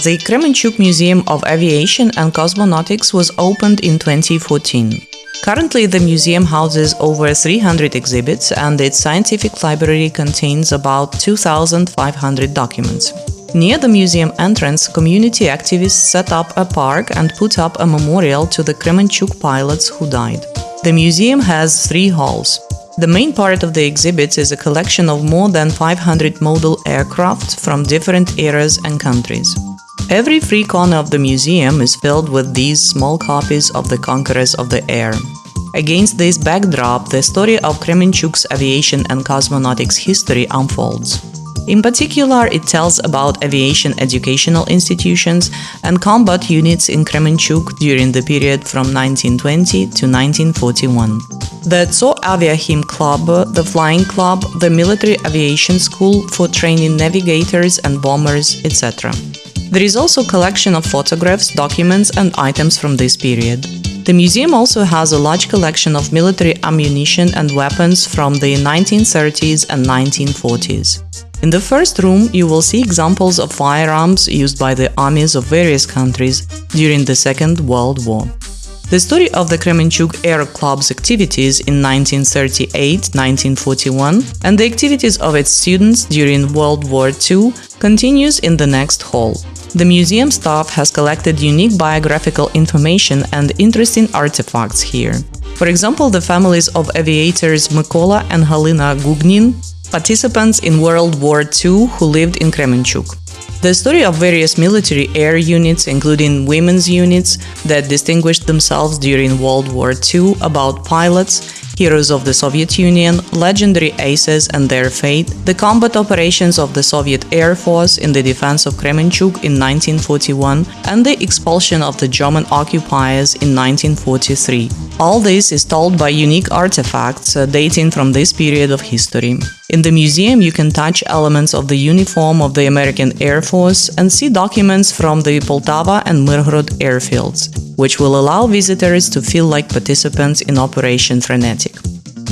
The Kremenchuk Museum of Aviation and Cosmonautics was opened in 2014. Currently, the museum houses over 300 exhibits and its scientific library contains about 2,500 documents. Near the museum entrance, community activists set up a park and put up a memorial to the Kremenchuk pilots who died. The museum has 3 halls. The main part of the exhibits is a collection of more than 500 model aircraft from different eras and countries. Every free corner of the museum is filled with these small copies of the conquerors of the air. Against this backdrop, the story of Kremenchuk's aviation and cosmonautics history unfolds. In particular, it tells about aviation educational institutions and combat units in Kremenchuk during the period from 1920 to 1941. The Zo Aviahim Club, the Flying Club, the Military Aviation School for training navigators and bombers, etc. There is also a collection of photographs, documents and items from this period. The museum also has a large collection of military ammunition and weapons from the 1930s and 1940s. In the first room, you will see examples of firearms used by the armies of various countries during the Second World War. The story of the Kremenchuk Air Club's activities in 1938-1941 and the activities of its students during World War II continues in the next hall. The museum staff has collected unique biographical information and interesting artifacts here. For example, the families of aviators Mykola and Halina Gugnin, participants in World War II who lived in Kremenchuk. The story of various military air units, including women's units that distinguished themselves during World War II, about pilots, heroes of the Soviet Union, legendary aces and their fate, the combat operations of the Soviet Air Force in the defense of Kremenchuk in 1941, and the expulsion of the German occupiers in 1943. All this is told by unique artifacts dating from this period of history. In the museum, you can touch elements of the uniform of the American Air Force and see documents from the Poltava and Myrhorod airfields, which will allow visitors to feel like participants in Operation Frenetic.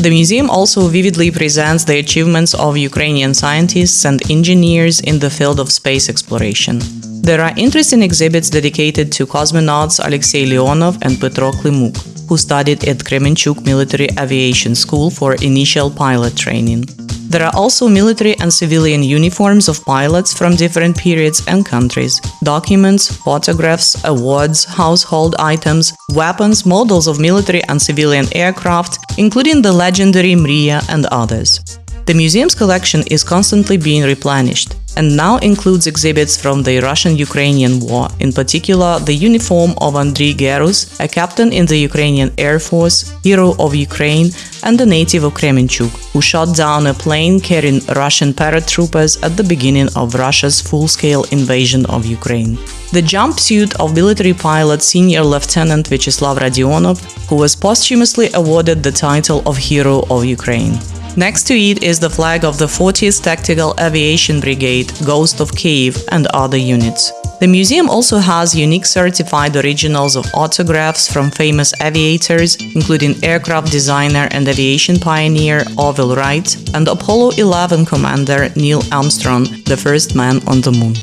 The museum also vividly presents the achievements of Ukrainian scientists and engineers in the field of space exploration. There are interesting exhibits dedicated to cosmonauts Alexei Leonov and Petro Klimuk, who studied at Kremenchuk Military Aviation School for initial pilot training. There are also military and civilian uniforms of pilots from different periods and countries, documents, photographs, awards, household items, weapons, models of military and civilian aircraft, including the legendary Mriya and others. The museum's collection is constantly being replenished and now includes exhibits from the Russian-Ukrainian War, in particular the uniform of Andriy Gerus, a captain in the Ukrainian Air Force, hero of Ukraine, and a native of Kremenchuk, who shot down a plane carrying Russian paratroopers at the beginning of Russia's full-scale invasion of Ukraine. The jumpsuit of military pilot Senior Lieutenant Vyacheslav Radionov, who was posthumously awarded the title of Hero of Ukraine. Next to it is the flag of the 40th Tactical Aviation Brigade, Ghost of Kiev, and other units. The museum also has unique certified originals of autographs from famous aviators, including aircraft designer and aviation pioneer Orville Wright and Apollo 11 commander Neil Armstrong, the first man on the moon.